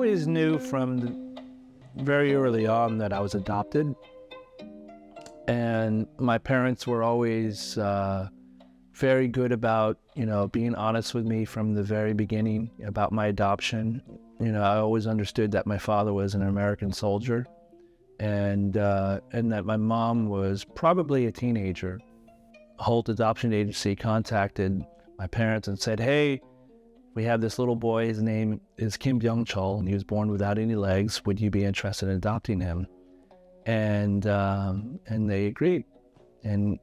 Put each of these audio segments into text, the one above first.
always knew very early on that I was adopted. And my parents were always very good about, being honest with me from the very beginning about my adoption. I always understood that my father was an American soldier and that my mom was probably a teenager. Holt Adoption Agency contacted my parents and said, "Hey, we have this little boy, his name is Kim Byung-chul, and he was born without any legs. Would you be interested in adopting him?" And they agreed. And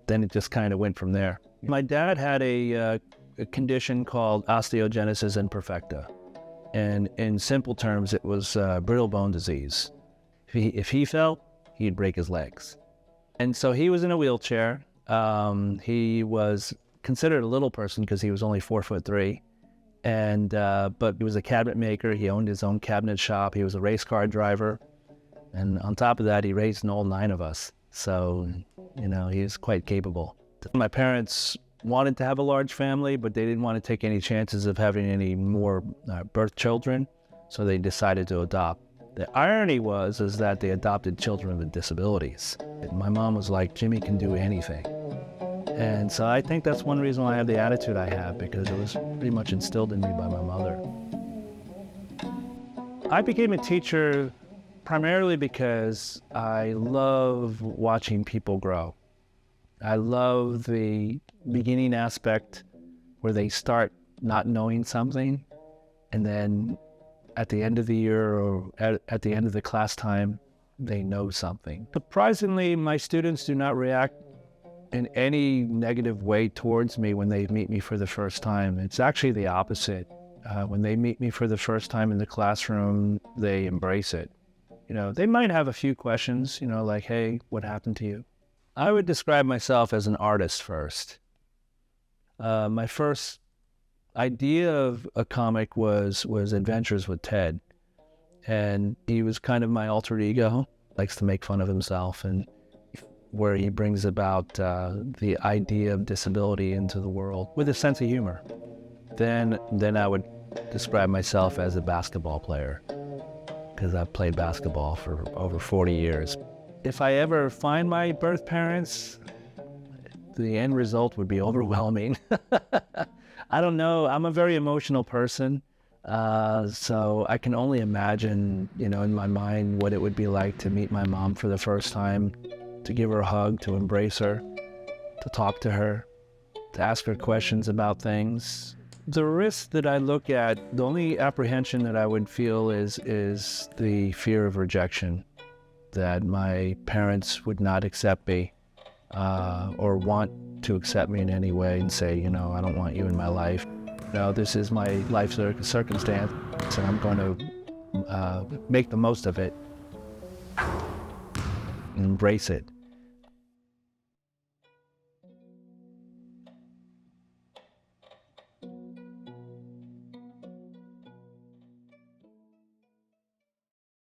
then it just kind of went from there. My dad had a condition called osteogenesis imperfecta. And in simple terms, it was brittle bone disease. If he fell, he'd break his legs. And so he was in a wheelchair. He was considered a little person because he was only 4'3". But he was a cabinet maker. He owned his own cabinet shop. He was a race car driver. And on top of that, he raised all 9 of us. So, he was quite capable. My parents wanted to have a large family, but they didn't want to take any chances of having any more birth children. So they decided to adopt. The irony is that they adopted children with disabilities. My mom was like, "Jimmy can do anything." And so I think that's one reason why I have the attitude I have, because it was pretty much instilled in me by my mother. I became a teacher primarily because I love watching people grow. I love the beginning aspect where they start not knowing something, and then at the end of the year or at the end of the class time, they know something. Surprisingly, my students do not react in any negative way towards me when they meet me for the first time. It's actually the opposite. When they meet me for the first time in the classroom, they embrace it. They might have a few questions, like, "Hey, what happened to you?" I would describe myself as an artist first. My first idea of a comic was Adventures with Ted. And he was kind of my alter ego, likes to make fun of himself, and where he brings about the idea of disability into the world with a sense of humor. Then I would describe myself as a basketball player, because I've played basketball for over 40 years. If I ever find my birth parents, the end result would be overwhelming. I don't know. I'm a very emotional person, so I can only imagine, in my mind, what it would be like to meet my mom for the first time, to give her a hug, to embrace her, to talk to her, to ask her questions about things. The risk that I look at, the only apprehension that I would feel is the fear of rejection, that my parents would not accept me or want to accept me in any way and say, "I don't want you in my life. This is my life circumstance, and I'm going to make the most of it, embrace it."